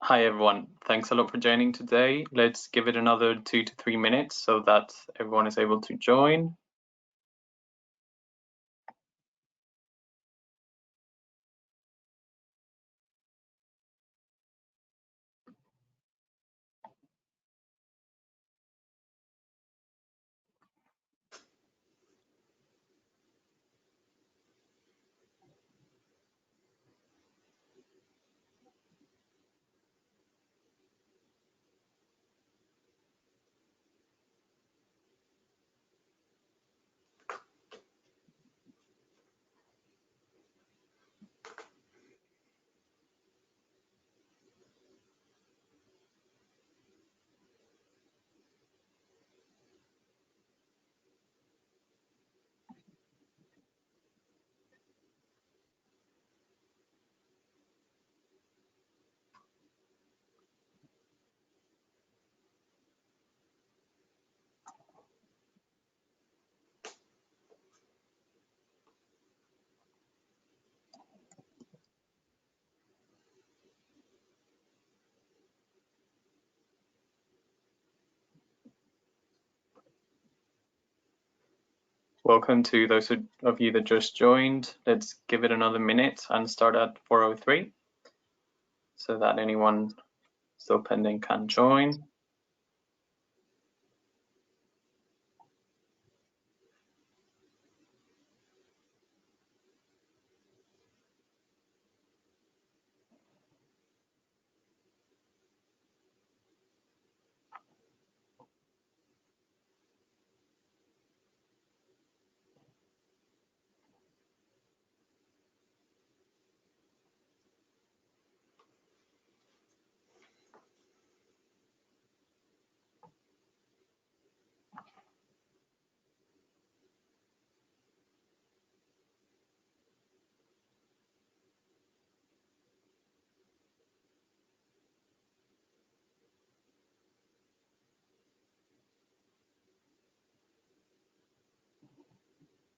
Hi everyone, thanks a lot for joining today. Let's give it another 2 to 3 minutes so that everyone is able to join. Welcome to those of you that just joined. Let's give it another minute and start at 4:03 so that anyone still pending can join.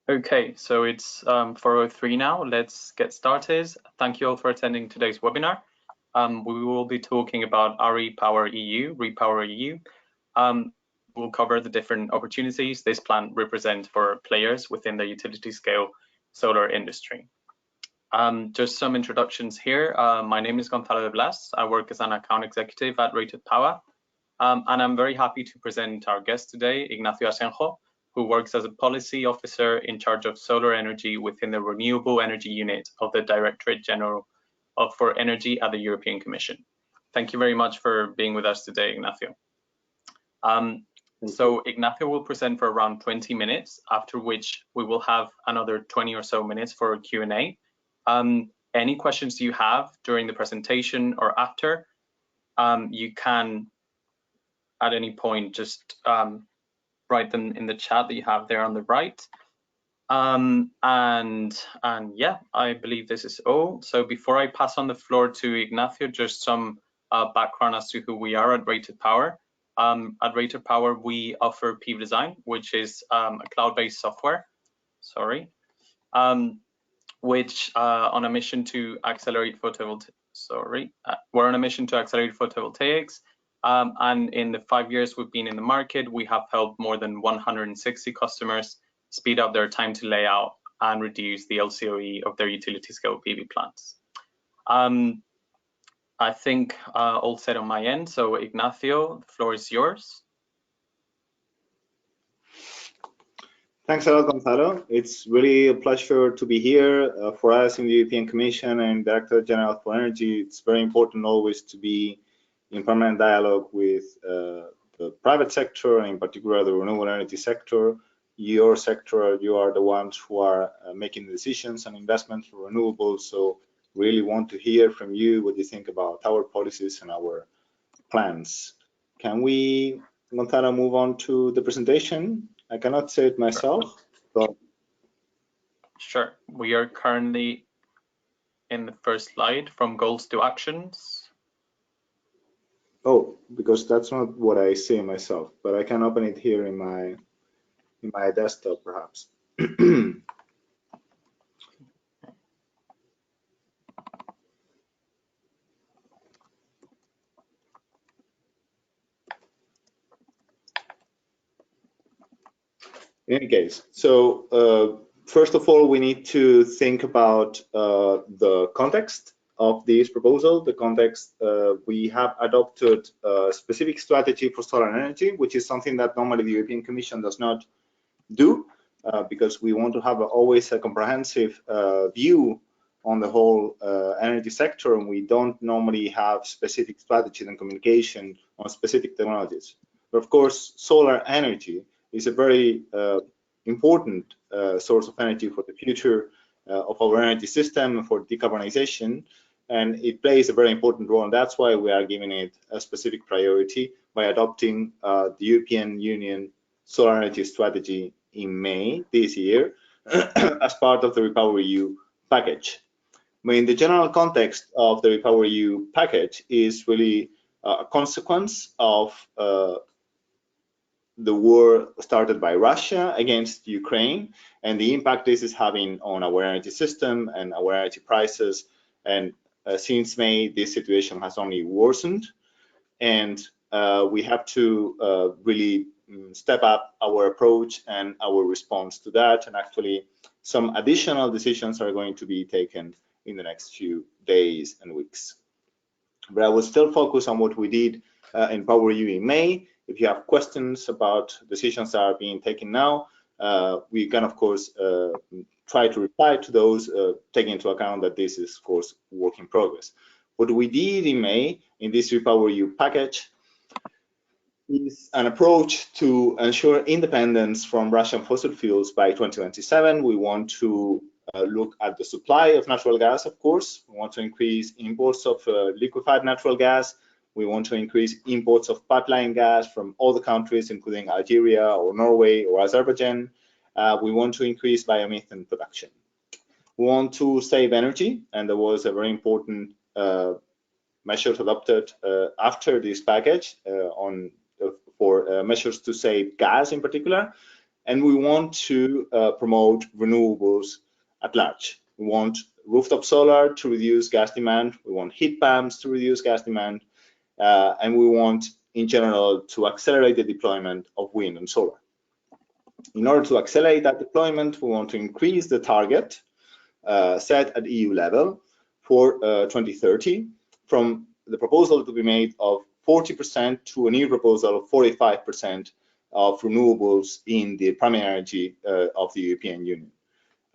Okay, so it's 4:03 now. Let's get started. Thank you all for attending today's webinar. We will be talking about REPowerEU. We'll cover the different opportunities this plan represents for players within the utility scale solar industry. Just some introductions here. My name is Gonzalo de Blas. I work as an account executive at RatedPower. And I'm very happy to present our guest today, Ignacio Asenjo, who works as a policy officer in charge of solar energy within the renewable energy unit of the Directorate General for Energy at the European Commission. Thank you very much for being with us today, Ignacio. So Ignacio will present for around 20 minutes, after which we will have another 20 or so minutes for a Q&A. Any questions you have during the presentation or after, you can at any point just write them in the chat that you have there on the right. And yeah, I believe this is all. So before I pass on the floor to Ignacio, just some background as to who we are at RatedPower. At RatedPower, we offer PV Design, which is a cloud-based software. Which on a mission to accelerate photovoltaics. We're on a mission to accelerate photovoltaics. And in the 5 years we've been in the market, we have helped more than 160 customers speed up their time to layout and reduce the LCOE of their utility scale PV plants. I think all set on my end. So Ignacio, the floor is yours. Thanks a lot, Gonzalo. It's really a pleasure to be here for us in the European Commission and Director General for Energy. It's very important always to be in permanent dialogue with the private sector, and in particular the renewable energy sector. Your sector, you are the ones who are making the decisions and investments for renewables, so really want to hear from you what you think about our policies and our plans. Can we, Gonzalo, move on to the presentation? I cannot say it myself, but... Sure. We are currently in the first slide, from goals to actions. Oh, because that's not what I see myself, but I can open it here in my desktop, perhaps. In any case, so first of all, we need to think about the context of this proposal. The context, we have adopted a specific strategy for solar energy, which is something that normally the European Commission does not do, because we want to have always a comprehensive view on the whole energy sector, and we don't normally have specific strategies and communication on specific technologies. But of course, solar energy is a very important source of energy for the future of our energy system, for decarbonization, and it plays a very important role, and that's why we are giving it a specific priority by adopting the European Union solar energy strategy in May this year as part of the REPowerEU package. I mean, the general context of the REPowerEU package is really a consequence of the war started by Russia against Ukraine and the impact this is having on our energy system and our energy prices. And since May, this situation has only worsened, and we have to really step up our approach and our response to that. And actually, some additional decisions are going to be taken in the next few days and weeks. But I will still focus on what we did in REPowerEU in May. If you have questions about decisions that are being taken now, we can, of course, try to reply to those, taking into account that this is, of course, work in progress. What we did in May in this REPowerEU package is an approach to ensure independence from Russian fossil fuels by 2027. We want to look at the supply of natural gas, of course. We want to increase imports of liquefied natural gas. We want to increase imports of pipeline gas from all the countries, including Algeria or Norway or Azerbaijan. We want to increase biomethane production. We want to save energy, and there was a very important measures adopted after this package for measures to save gas in particular. And we want to promote renewables at large. We want rooftop solar to reduce gas demand. We want heat pumps to reduce gas demand. And we want, in general, to accelerate the deployment of wind and solar. In order to accelerate that deployment, we want to increase the target set at EU level for 2030 from the proposal to be made of 40% to a new proposal of 45% of renewables in the primary energy of the European Union.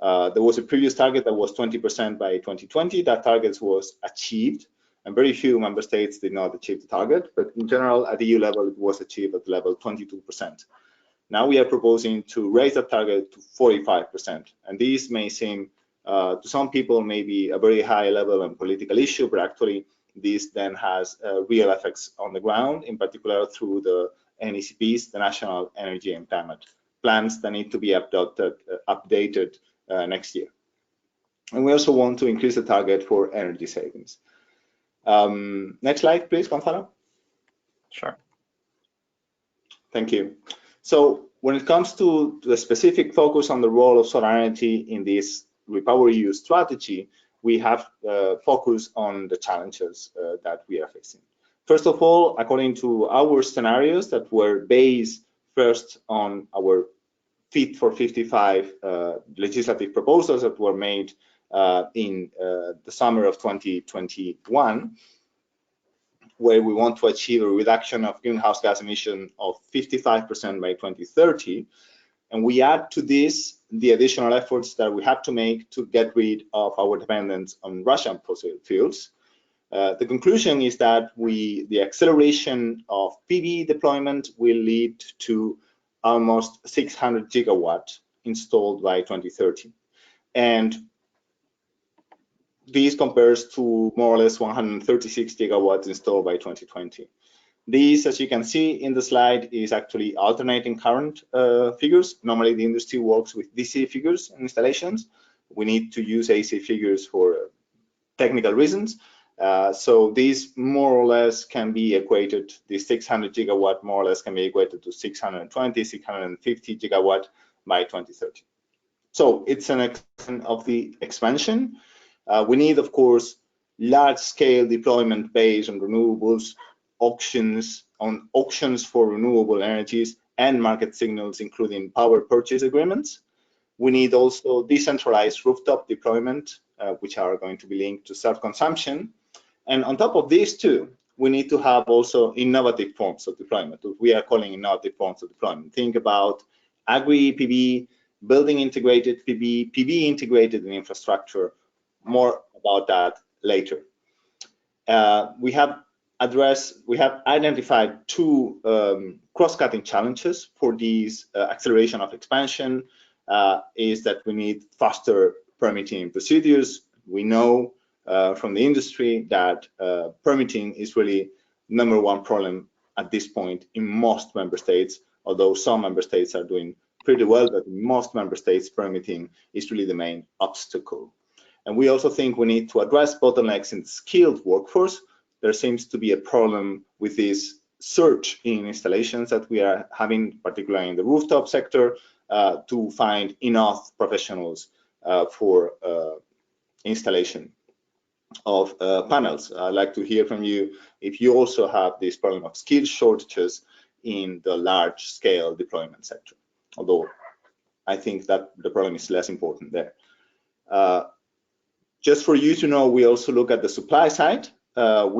There was a previous target that was 20% by 2020. That target was achieved, and very few member states did not achieve the target, but in general, at the EU level, it was achieved at level 22%. Now we are proposing to raise that target to 45%, and this may seem to some people maybe a very high level and political issue, but actually this then has real effects on the ground, in particular through the NECPs, the National Energy and Climate Plans, that need to be updated next year. And we also want to increase the target for energy savings. Next slide, please, Gonzalo. Sure. Thank you. So when it comes to the specific focus on the role of solar energy in this REPowerEU strategy, we have focused on the challenges that we are facing. First of all, according to our scenarios that were based first on our Fit for 55 legislative proposals that were made in the summer of 2021, where we want to achieve a reduction of greenhouse gas emission of 55% by 2030. And we add to this the additional efforts that we have to make to get rid of our dependence on Russian fossil fuels. The conclusion is that the acceleration of PV deployment will lead to almost 600 gigawatts installed by 2030. And this compares to more or less 136 gigawatts installed by 2020. This, as you can see in the slide, is actually alternating current figures. Normally, the industry works with DC figures and installations. We need to use AC figures for technical reasons. So these more or less can be equated, the 600 gigawatt more or less can be equated to 620, 650 gigawatt by 2030. So it's an extension of the expansion. We need, of course, large-scale deployment based on renewables, auctions for renewable energies, and market signals, including power purchase agreements. We need also decentralized rooftop deployment, which are going to be linked to self-consumption. And on top of these two, we need to have also innovative forms of deployment, what we are calling innovative forms of deployment. Think about agri-PV, building integrated PV, PV integrated in infrastructure. More about that later. We have identified two cross-cutting challenges for these acceleration of expansion. Is that we need faster permitting procedures. We know from the industry that permitting is really #1 problem at this point in most member states, although some member states are doing pretty well, but in most member states, permitting is really the main obstacle. And we also think we need to address bottlenecks in skilled workforce. There seems to be a problem with this surge in installations that we are having, particularly in the rooftop sector, to find enough professionals for installation of panels. I'd like to hear from you if you also have this problem of skill shortages in the large scale deployment sector, although I think that the problem is less important there. Just for you to know, we also look at the supply side.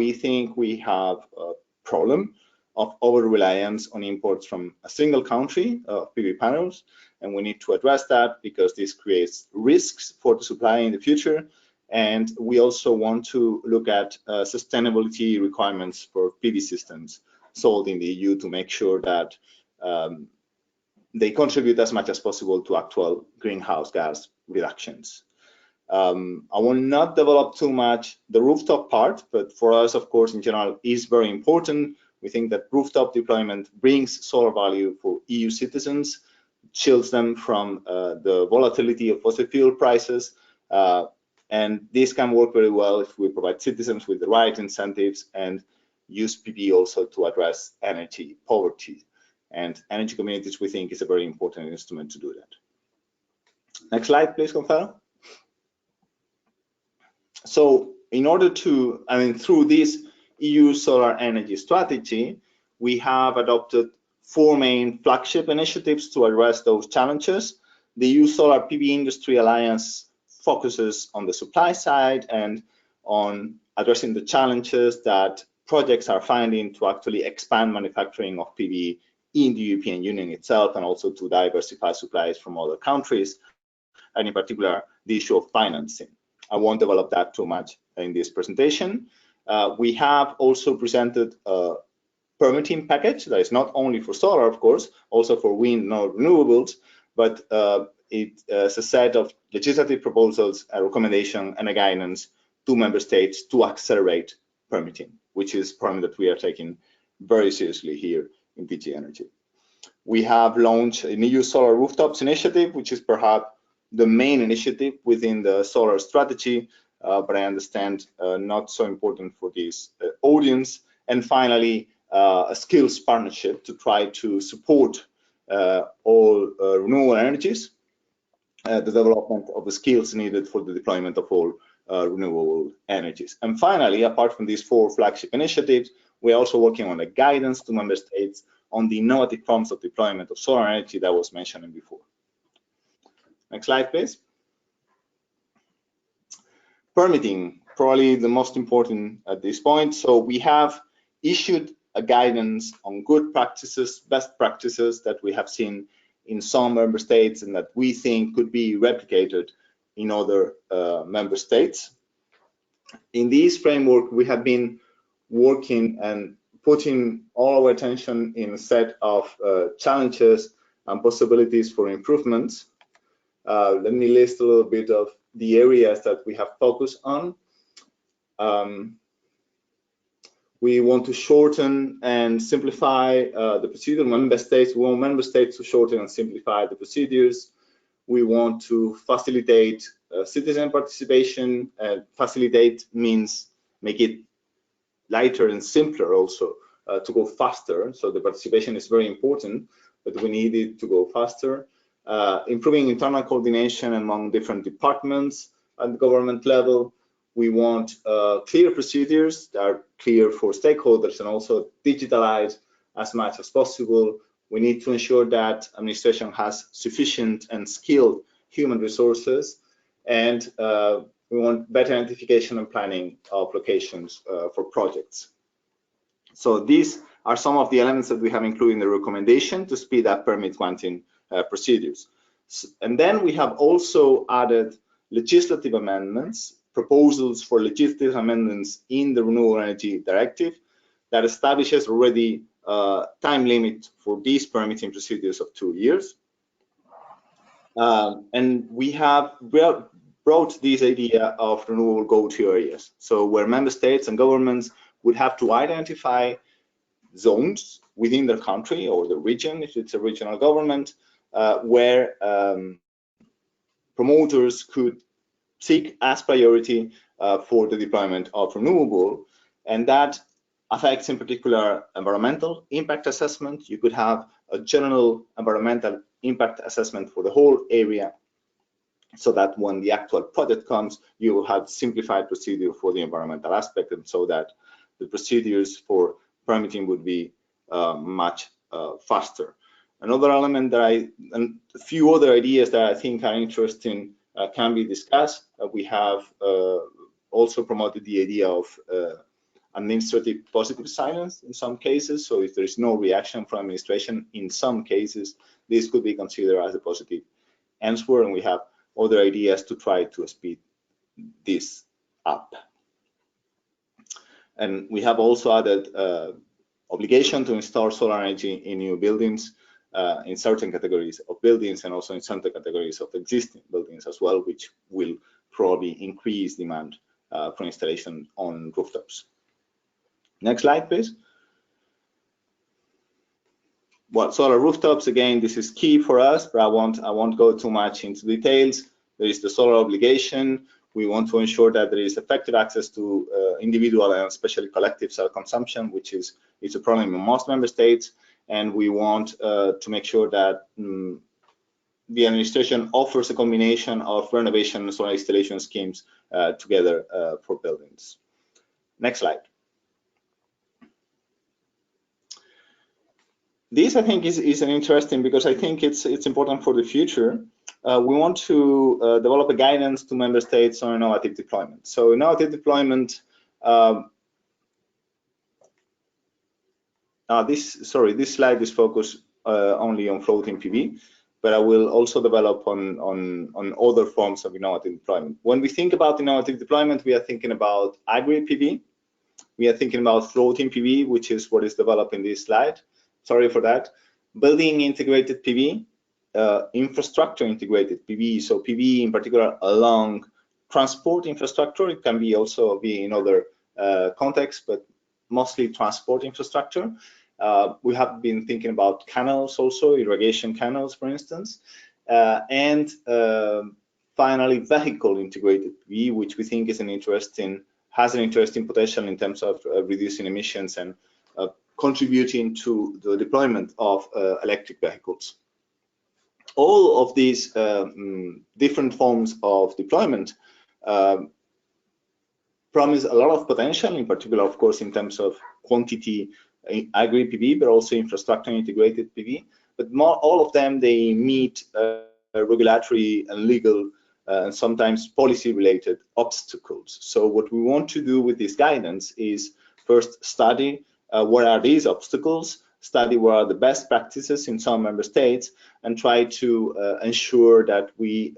We think we have a problem of over-reliance on imports from a single country of PV panels, and we need to address that because this creates risks for the supply in the future. And we also want to look at sustainability requirements for PV systems sold in the EU to make sure that they contribute as much as possible to actual greenhouse gas reductions. I will not develop too much the rooftop part, but for us, of course, in general, is very important. We think that rooftop deployment brings solar value for EU citizens, shields them from the volatility of fossil fuel prices, and this can work very well if we provide citizens with the right incentives and use PV also to address energy poverty. And energy communities, we think, is a very important instrument to do that. Next slide, please, Gonzalo. So in order to, through this EU solar energy strategy, we have adopted 4 main flagship initiatives to address those challenges. The EU Solar PV Industry Alliance focuses on the supply side and on addressing the challenges that projects are finding to actually expand manufacturing of PV in the European Union itself, and also to diversify supplies from other countries, and in particular, the issue of financing. I won't develop that too much in this presentation. We have also presented a permitting package that is not only for solar, of course, also for wind and renewables, but it is a set of legislative proposals, a recommendation, and a guidance to member states to accelerate permitting, which is a problem that we are taking very seriously here in PG Energy. We have launched an EU Solar Rooftops initiative, which is perhaps the main initiative within the solar strategy, but I understand not so important for this audience. And finally, a skills partnership to try to support all renewable energies, the development of the skills needed for the deployment of all renewable energies. And finally, apart from these 4 flagship initiatives, we're also working on a guidance to member states on the innovative forms of deployment of solar energy that was mentioned before. Next slide, please. Permitting, probably the most important at this point. So we have issued a guidance on good practices, best practices that we have seen in some member states and that we think could be replicated in other member states. In this framework, we have been working and putting all our attention in a set of challenges and possibilities for improvements. Let me list a little bit of the areas that we have focused on. We want to shorten and simplify the procedure. Member states, we want member states to shorten and simplify the procedures. We want to facilitate citizen participation. Facilitate means make it lighter and simpler also to go faster. So the participation is very important, but we need it to go faster. Improving internal coordination among different departments at the government level. We want clear procedures that are clear for stakeholders and also digitalized as much as possible. We need to ensure that administration has sufficient and skilled human resources, and we want better identification and planning of locations for projects. So these are some of the elements that we have included in the recommendation to speed up permit granting procedures. And then we have also added legislative amendments, proposals for legislative amendments in the Renewable Energy Directive that establishes already a time limit for these permitting procedures of 2 years. And we have brought this idea of renewable go-to areas. So where member states and governments would have to identify zones within their country or the region, if it's a regional government, where promoters could seek as priority for the deployment of renewable, and that affects in particular environmental impact assessment. You could have a general environmental impact assessment for the whole area, so that when the actual project comes, you will have simplified procedure for the environmental aspect, and so that the procedures for permitting would be much faster. Another element that and a few other ideas that I think are interesting can be discussed. We have also promoted the idea of administrative positive silence in some cases. So if there is no reaction from administration, in some cases, this could be considered as a positive answer, and we have other ideas to try to speed this up. And we have also added obligation to install solar energy in new buildings, in certain categories of buildings, and also in certain categories of existing buildings as well, which will probably increase demand for installation on rooftops. Next slide, please. Well, solar rooftops, again, this is key for us, but I won't go too much into details. There is the solar obligation. We want to ensure that there is effective access to individual and especially collective self-consumption, which is a problem in most member states. And we want to make sure that the administration offers a combination of renovation and solar installation schemes together for buildings. Next slide. This, I think, is an interesting, because I think it's important for the future. We want to develop a guidance to member states on innovative deployment. So innovative deployment, this slide is focused only on floating PV, but I will also develop on other forms of innovative deployment. When we think about innovative deployment, we are thinking about agri-PV, we are thinking about floating PV, which is what is developed in this slide. Sorry for that. Building integrated PV, infrastructure integrated PV, so PV in particular along transport infrastructure. It can be also be in other contexts, but mostly transport infrastructure. We have been thinking about canals also, irrigation canals, for instance, and finally vehicle integrated PV, which we think is has an interesting potential in terms of reducing emissions and contributing to the deployment of electric vehicles. All of these different forms of deployment promise a lot of potential, in particular, of course, in terms of quantity agri-PV, but also infrastructure integrated PV. But all of them, they meet regulatory and legal and sometimes policy-related obstacles. So what we want to do with this guidance is first study what are these obstacles, study what are the best practices in some member states, and try to ensure that we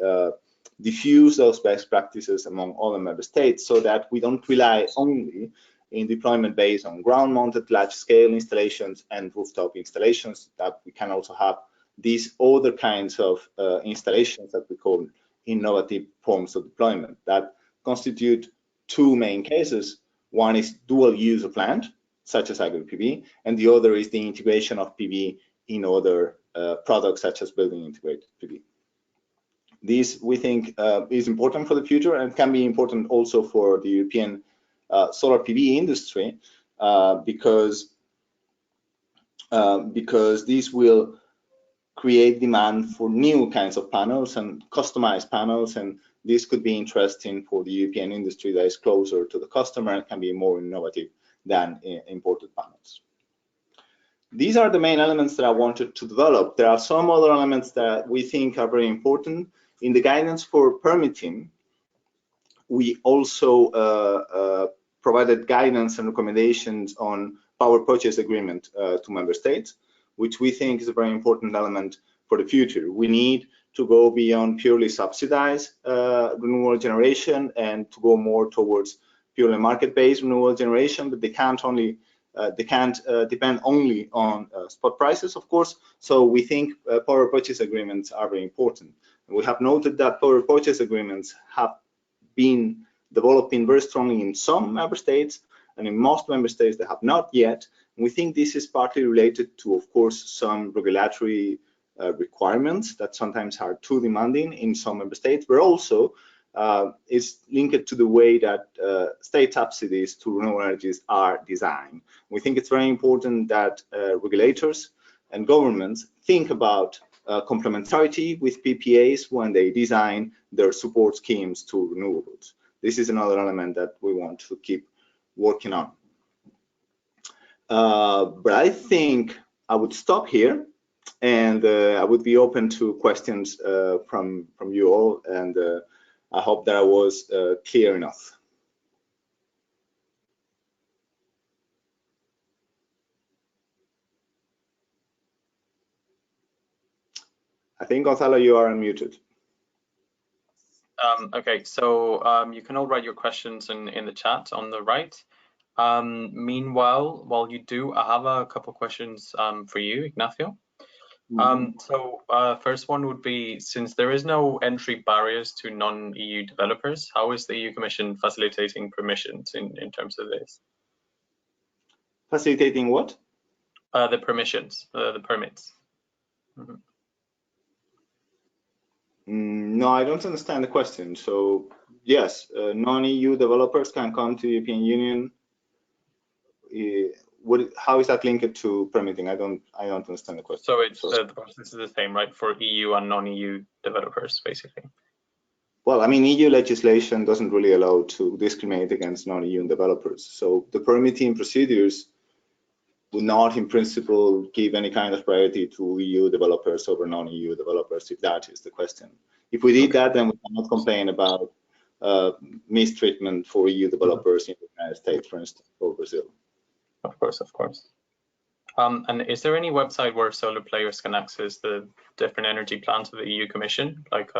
diffuse those best practices among all the member states, so that we don't rely only in deployment based on ground-mounted large-scale installations and rooftop installations, that we can also have these other kinds of installations that we call innovative forms of deployment that constitute two main cases. One is dual use of land, such as agri-PV, and the other is the integration of PV in other products, such as building integrated PV. This, we think, is important for the future and can be important also for the European solar PV industry, because this will create demand for new kinds of panels and customized panels, and this could be interesting for the European industry that is closer to the customer and can be more innovative than imported panels. These are the main elements that I wanted to develop. There are some other elements that we think are very important. In the guidance for permitting, we also provided guidance and recommendations on power purchase agreement to member states, which we think is a very important element for the future. We need to go beyond purely subsidized renewable generation and to go more towards purely market-based renewable generation, but they can't depend only on spot prices, of course. So we think power purchase agreements are very important. And we have noted that power purchase agreements have been developing very strongly in some member states, and in most member states they have not yet. And we think this is partly related to, of course, some regulatory requirements that sometimes are too demanding in some member states, but also is linked to the way that state subsidies to renewable energies are designed. We think it's very important that regulators and governments think about complementarity with PPAs when they design their support schemes to renewables. This is another element that we want to keep working on. But I think I would stop here, and I would be open to questions from you all, and I hope that I was clear enough. I think, Gonzalo, you are unmuted. Okay, so you can all write your questions in the chat on the right. Meanwhile, while you do, I have a couple questions for you, Ignacio. So first one would be, since there is no entry barriers to non-EU developers, how is the EU Commission facilitating permissions in terms of this? Facilitating what? The permissions, the permits. No, I don't understand the question. So yes, non-EU developers can come to the European Union. How is that linked to permitting? I don't understand the question. So it's the process is the same, right, for EU and non-EU developers, basically. Well, I mean, EU legislation doesn't really allow to discriminate against non-EU developers. So the permitting procedures would not, in principle, give any kind of priority to EU developers over non-EU developers, if that is the question. If we did that, then we cannot complain about mistreatment for EU developers in the United States, for instance, or Brazil. Of course, of course. And is there any website where solar players can access the different energy plans of the EU Commission? Like,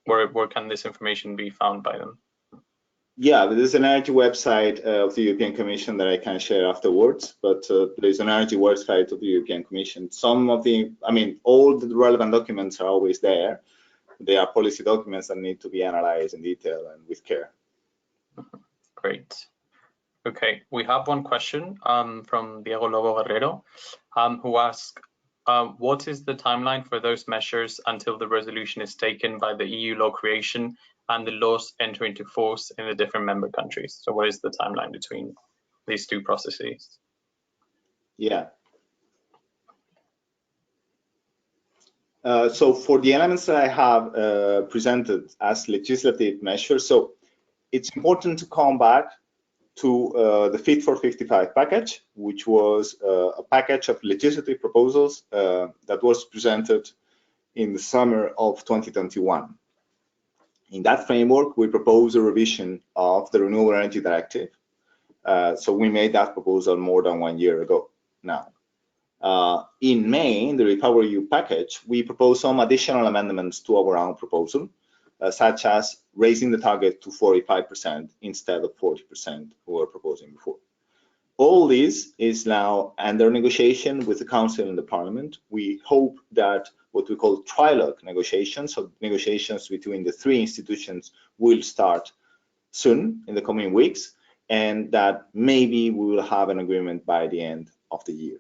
where can this information be found by them? Yeah, there's an energy website of the European Commission that I can share afterwards, but there's an energy website of the European Commission. Some of the, I mean, all the relevant documents are always there. They are policy documents that need to be analyzed in detail and with care. Great. Okay, we have one question from Diego Lobo Guerrero, who asks, what is the timeline for those measures until the resolution is taken by the EU law creation and the laws enter into force in the different member countries? So what is the timeline between these two processes? Yeah. So for the elements that I have presented as legislative measures, so it's important to come back to the Fit for 55 package, which was a package of legislative proposals that was presented in the summer of 2021. In that framework, we proposed a revision of the Renewable Energy Directive. So we made that proposal more than 1 year ago now. In May, in the REPowerEU package, we proposed some additional amendments to our own proposal, such as raising the target to 45% instead of 40% we were proposing before. All this is now under negotiation with the Council and the Parliament. We hope that what we call trilogue negotiations, so negotiations between the three institutions, will start soon in the coming weeks, and that maybe we will have an agreement by the end of the year.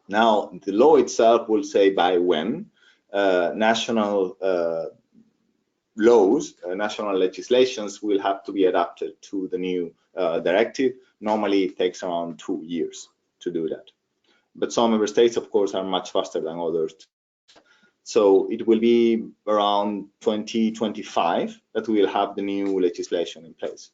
Now, the law itself will say by when national laws, national legislations will have to be adapted to the new directive. Normally, it takes around 2 years to do that. But some member states, of course, are much faster than others. So it will be around 2025 that we will have the new legislation in place.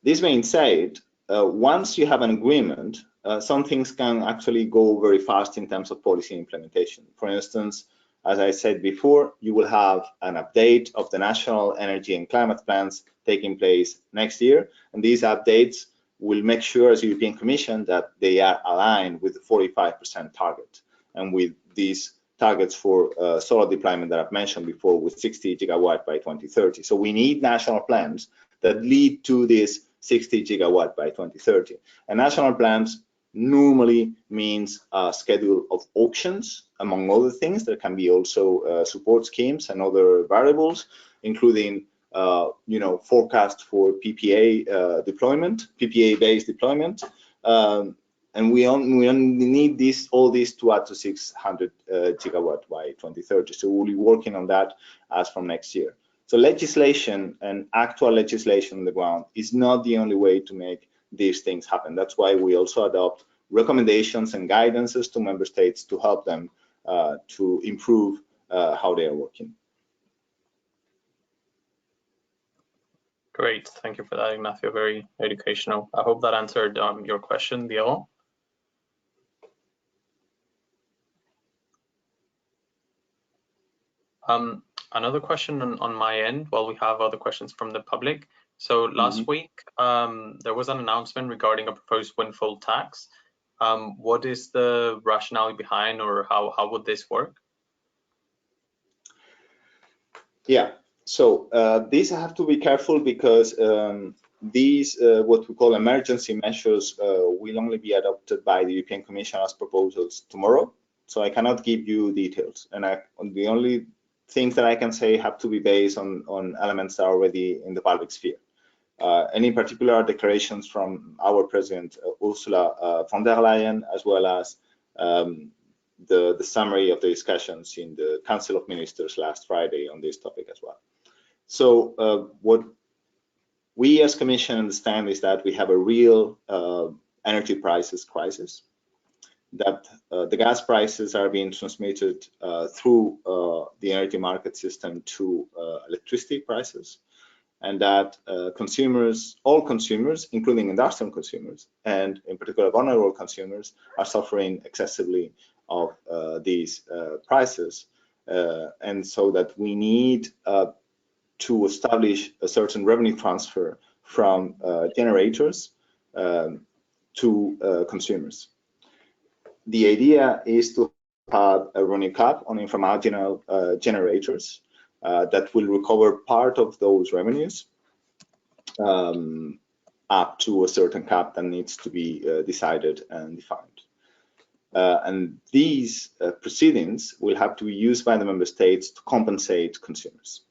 This being said, once you have an agreement, some things can actually go very fast in terms of policy implementation. For instance, as I said before, you will have an update of the national energy and climate plans taking place next year, and these updates will make sure as European Commission that they are aligned with the 45% target and with these targets for solar deployment that I've mentioned before with 60 gigawatt by 2030. So we need national plans that lead to this 60 gigawatt by 2030. And national plans normally means a schedule of auctions, among other things. There can be also support schemes and other variables, including forecast for PPA deployment, PPA-based deployment, and we only need all this to add to 600 gigawatt by 2030. So we'll be working on that as from next year. So legislation and actual legislation on the ground is not the only way to make these things happen. That's why we also adopt recommendations and guidances to member states to help them to improve how they are working. Great, thank you for that, Ignacio. Very educational. I hope that answered your question, Diego. Another question on my end, while we have other questions from the public. So last week, there was an announcement regarding a proposed windfall tax. What is the rationale behind, or how would this work? Yeah, so these have to be careful because these, what we call emergency measures, will only be adopted by the European Commission as proposals tomorrow. So I cannot give you details. And the only things that I can say have to be based on elements that are already in the public sphere. And in particular, declarations from our President, Ursula von der Leyen, as well as the summary of the discussions in the Council of Ministers last Friday on this topic as well. So what we as Commission understand is that we have a real energy prices crisis, that the gas prices are being transmitted through the energy market system to electricity prices, and that consumers, all consumers, including industrial consumers, and in particular vulnerable consumers, are suffering excessively of these prices. And so that we need to establish a certain revenue transfer from generators to consumers. The idea is to have a revenue cap on inframarginal generators that will recover part of those revenues up to a certain cap that needs to be decided and defined. And these proceedings will have to be used by the member states to compensate consumers.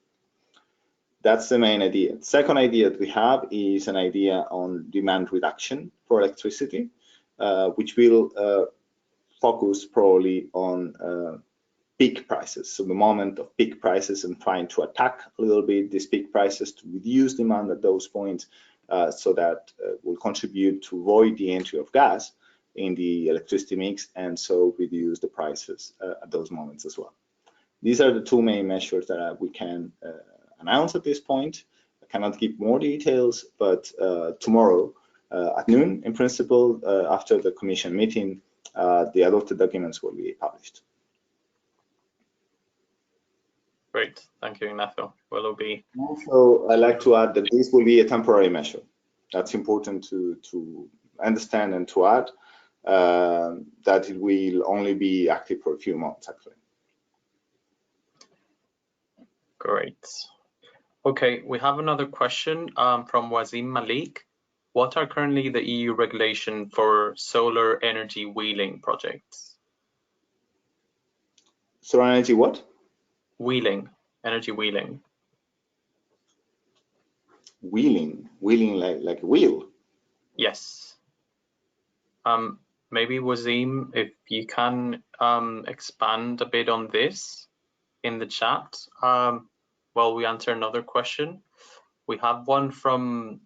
That's the main idea. The second idea that we have is an idea on demand reduction for electricity, which will focus probably on peak prices. So the moment of peak prices and trying to attack a little bit these peak prices to reduce demand at those points so that will contribute to avoid the entry of gas in the electricity mix and so reduce the prices at those moments as well. These are the two main measures that we can announce at this point. I cannot give more details, but tomorrow at noon, in principle, after the Commission meeting, the adopted documents will be published. Great, thank you, Ignacio. Will be. Also, I'd like to add that this will be a temporary measure. That's important to understand and to add that it will only be active for a few months, actually. Great. Okay, we have another question from Wazim Malik. What are currently the EU regulation for solar energy wheeling projects? Solar energy what? Wheeling, energy wheeling. Wheeling like a wheel? Yes. Maybe Wazim, if you can expand a bit on this in the chat while we answer another question. We have one from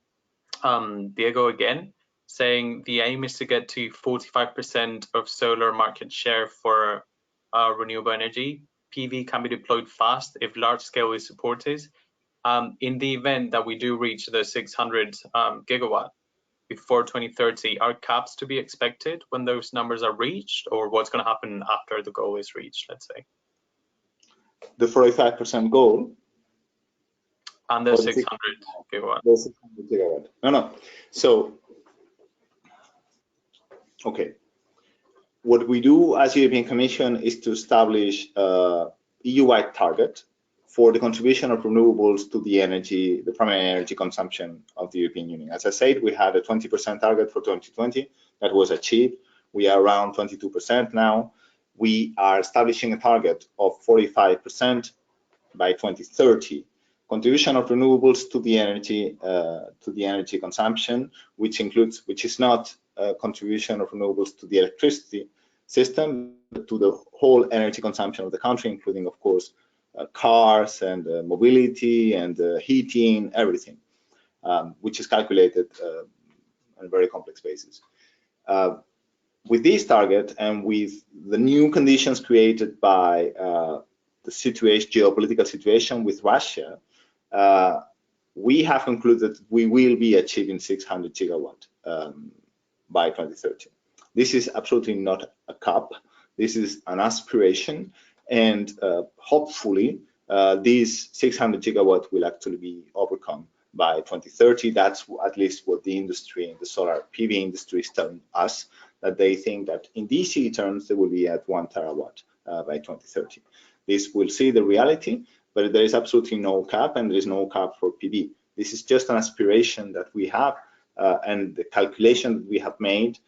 Diego again, saying the aim is to get to 45% of solar market share for renewable energy. PV can be deployed fast if large scale is supported. In the event that we do reach the 600 gigawatt, before 2030, are caps to be expected when those numbers are reached, or what's going to happen after the goal is reached, let's say? The 45% goal? And the 600 gigawatt. The 600 gigawatt. No. So, okay. What we do as European Commission is to establish a EU-wide target for the contribution of renewables to the primary energy consumption of the European Union. As I said, we had a 20% target for 2020 that was achieved. We are around 22% now. We are establishing a target of 45% by 2030. Contribution of renewables to the energy consumption, which is not a contribution of renewables to the electricity system, but to the whole energy consumption of the country, including, of course, cars and mobility and heating, everything, which is calculated on a very complex basis. With this target and with the new conditions created by the geopolitical situation with Russia, we have concluded we will be achieving 600 gigawatt by 2030. This is absolutely not a cap. This is an aspiration, and hopefully these 600 gigawatt will actually be overcome by 2030. That's at least what the industry, the solar PV industry, is telling us, that they think that in DC terms they will be at 1 terawatt by 2030. This will see the reality, but there is absolutely no cap, and there is no cap for PV. This is just an aspiration that we have, and the calculation that we have made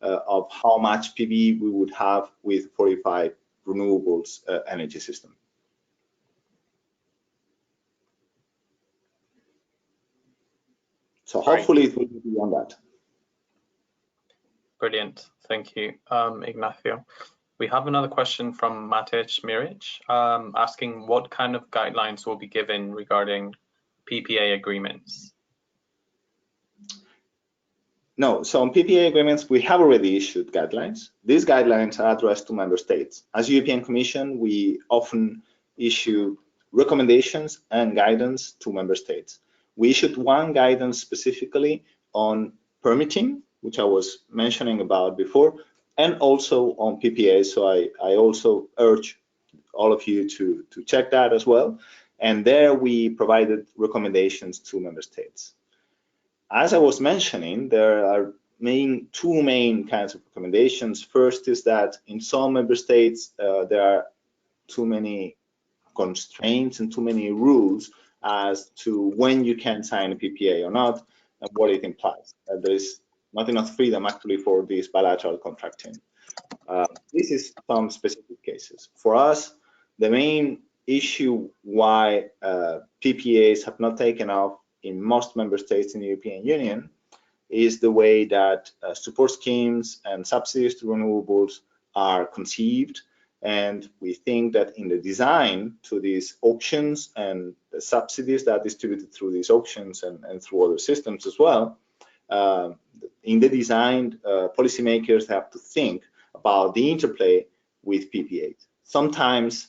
of how much PV we would have with 45 renewables energy system. So hopefully it will be beyond that. Brilliant, thank you, Ignacio. We have another question from Matej Miric, asking what kind of guidelines will be given regarding PPA agreements. No, so on PPA agreements, we have already issued guidelines. These guidelines are addressed to member states. As European Commission, we often issue recommendations and guidance to member states. We issued one guidance specifically on permitting, which I was mentioning about before, and also on PPAs. So I also urge all of you to check that as well. And there we provided recommendations to member states. As I was mentioning, there are two main kinds of recommendations. First is that in some member states, there are too many constraints and too many rules as to when you can sign a PPA or not, and what it implies. There is not enough freedom actually for this bilateral contracting. This is some specific cases. For us, the main issue why PPAs have not taken off in most member states in the European Union is the way that support schemes and subsidies to renewables are conceived. And we think that in the design to these auctions and the subsidies that are distributed through these auctions and through other systems as well, in the design, policymakers have to think about the interplay with PPAs. Sometimes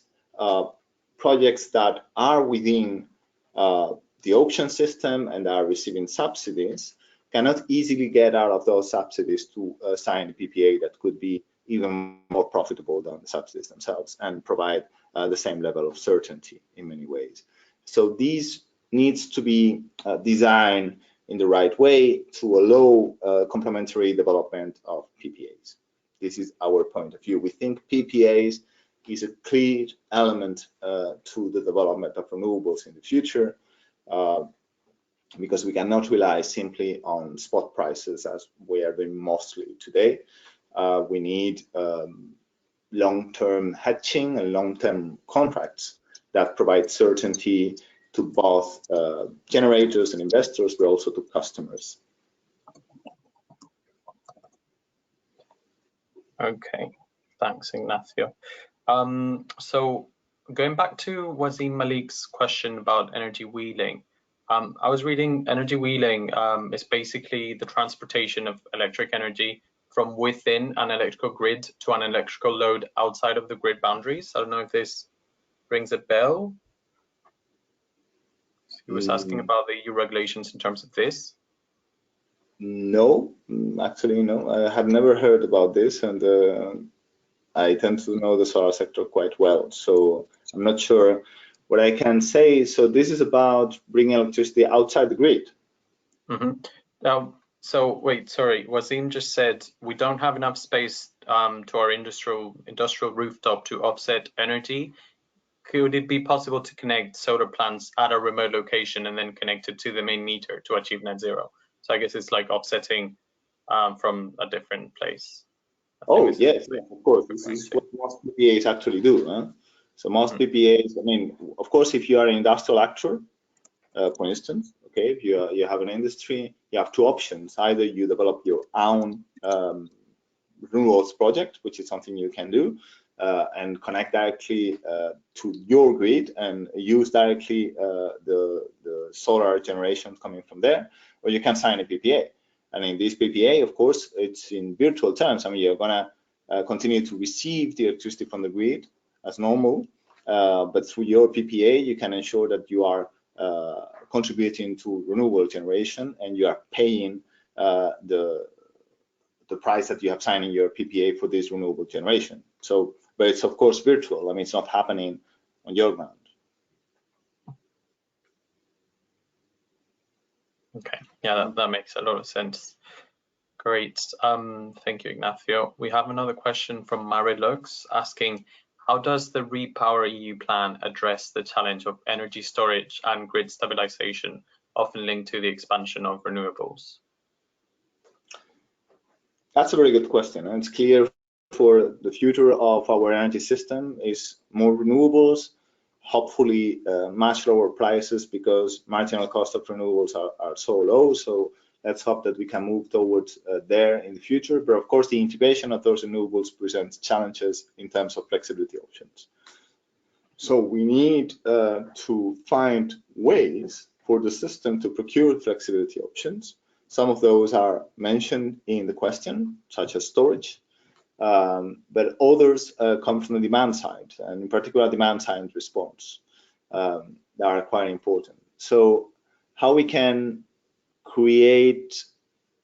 projects that are within the auction system and are receiving subsidies cannot easily get out of those subsidies to sign a PPA that could be even more profitable than the subsidies themselves and provide the same level of certainty in many ways. So these needs to be designed in the right way to allow complementary development of PPAs. This is our point of view. We think PPAs is a clear element to the development of renewables in the future, because we cannot rely simply on spot prices as we are doing mostly today. We need long-term hedging and long-term contracts that provide certainty to both generators and investors, but also to customers. Okay, thanks, Ignacio. So going back to Wazim Malik's question about energy wheeling, I was reading energy wheeling is basically the transportation of electric energy from within an electrical grid to an electrical load outside of the grid boundaries. I don't know if this rings a bell. He was asking about the EU regulations in terms of this. No, actually, no. I have never heard about this, and I tend to know the solar sector quite well, so I'm not sure what I can say. So this is about bringing electricity outside the grid. So wait, sorry, Wasim just said we don't have enough space to our industrial rooftop to offset energy. Could it be possible to connect solar plants at a remote location and then connect it to the main meter to achieve net zero? So I guess it's like offsetting from a different place. Oh, yes, of course. This is what most PPAs actually do. Huh? So most PPAs, I mean, of course, if you are an industrial actor, for instance, okay, if you have an industry, you have two options. Either you develop your own renewables project, which is something you can do, and connect directly to your grid and use directly the solar generation coming from there, or you can sign a PPA. And in this PPA, of course, it's in virtual terms. I mean, you're gonna continue to receive the electricity from the grid as normal, but through your PPA, you can ensure that you are contributing to renewable generation and you are paying the price that you have signed in your PPA for this renewable generation. So, but it's of course virtual. I mean, it's not happening on your ground. Okay, yeah, that makes a lot of sense. Great, thank you, Ignacio. We have another question from Marilux asking, how does the REPowerEU plan address the challenge of energy storage and grid stabilization, often linked to the expansion of renewables? That's a very good question, and it's clear for the future of our energy system is more renewables, hopefully much lower prices because marginal cost of renewables are so low. So let's hope that we can move towards there in the future. But of course, the integration of those renewables presents challenges in terms of flexibility options. So we need to find ways for the system to procure flexibility options. Some of those are mentioned in the question, such as storage, but others come from the demand side, and in particular, demand side response that are quite important. So how we can create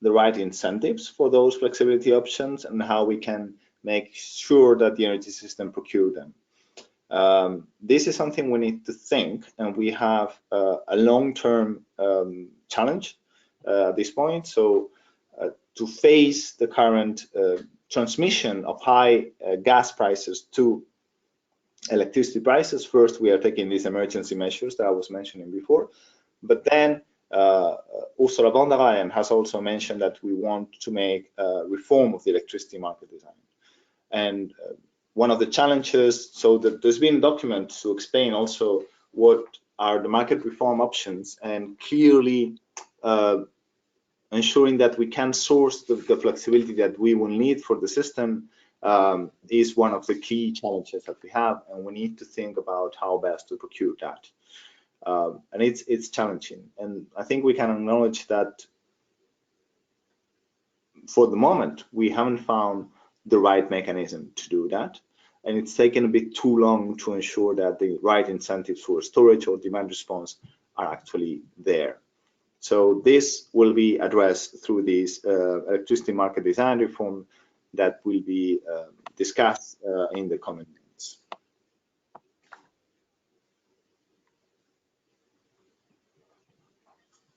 the right incentives for those flexibility options and how we can make sure that the energy system procure them. This is something we need to think, and we have a long-term challenge at this point. So to face the current transmission of high gas prices to electricity prices, first we are taking these emergency measures that I was mentioning before, but then Ursula von der Leyen has also mentioned that we want to make a reform of the electricity market design. And one of the challenges, so that there's been a document to explain also what are the market reform options, and clearly ensuring that we can source the flexibility that we will need for the system is one of the key challenges that we have, and we need to think about how best to procure that. And it's challenging, and I think we can acknowledge that for the moment we haven't found the right mechanism to do that, and it's taken a bit too long to ensure that the right incentives for storage or demand response are actually there. So this will be addressed through this electricity market design reform that will be discussed in the coming months.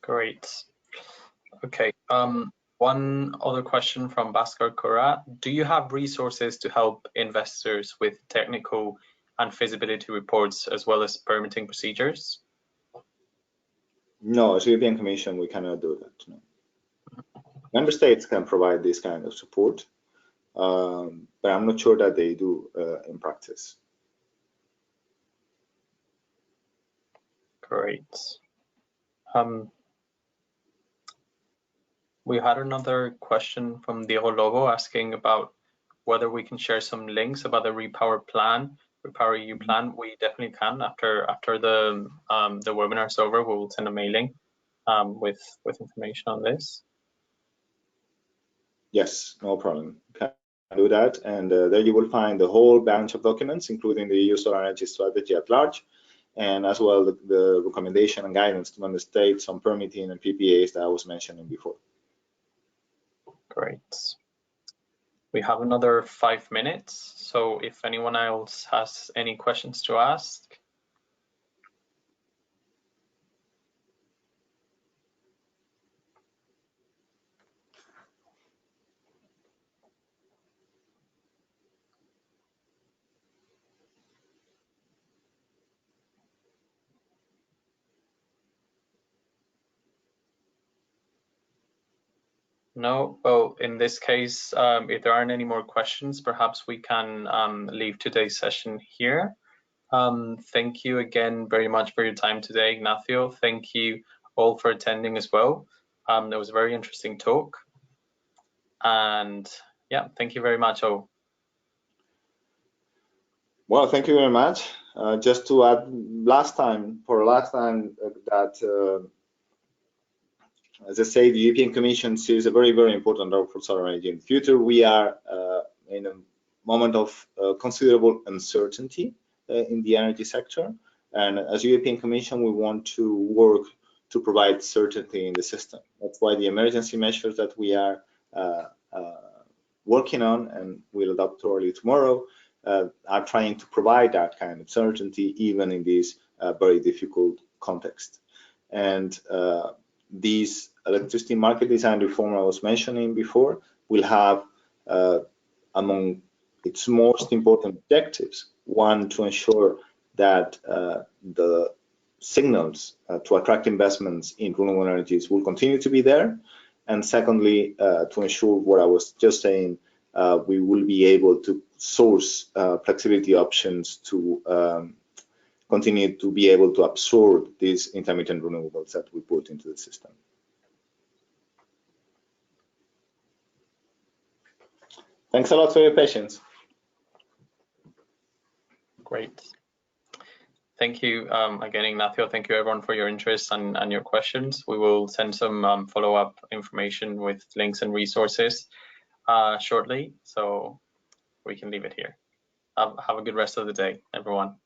Great. Okay. One other question from Bhaskar Kora. Do you have resources to help investors with technical and feasibility reports as well as permitting procedures? No, as European Commission, we cannot do that. No. Member states can provide this kind of support, but I'm not sure that they do in practice. Great. We had another question from Diego Lobo asking about whether we can share some links about the REPowerEU plan. We definitely can. After the webinar is over, we will send a mailing with information on this. Yes, no problem. Can do that, and there you will find the whole bunch of documents, including the EU solar energy strategy at large, and as well the recommendation and guidance to member states on permitting and PPAs that I was mentioning before. Great. We have another 5 minutes, so if anyone else has any questions to ask. No, well, in this case, if there aren't any more questions, perhaps we can leave today's session here. Thank you again very much for your time today, Ignacio. Thank you all for attending as well. That was a very interesting talk. And yeah, thank you very much all. Well, thank you very much. Just to add, last time that, as I say, the European Commission sees a very, very important role for solar energy. In the future, we are in a moment of considerable uncertainty in the energy sector. And as European Commission, we want to work to provide certainty in the system. That's why the emergency measures that we are working on and will adopt early tomorrow are trying to provide that kind of certainty even in this very difficult context. And this electricity market design reform I was mentioning before will have among its most important objectives, one, to ensure that the signals to attract investments in renewable energies will continue to be there, and secondly, to ensure what I was just saying, we will be able to source flexibility options to continue to be able to absorb these intermittent renewables that we put into the system. Thanks a lot for your patience. Great. Thank you again, Ignacio. Thank you everyone for your interest and your questions. We will send some follow-up information with links and resources shortly, so we can leave it here. Have a good rest of the day, everyone.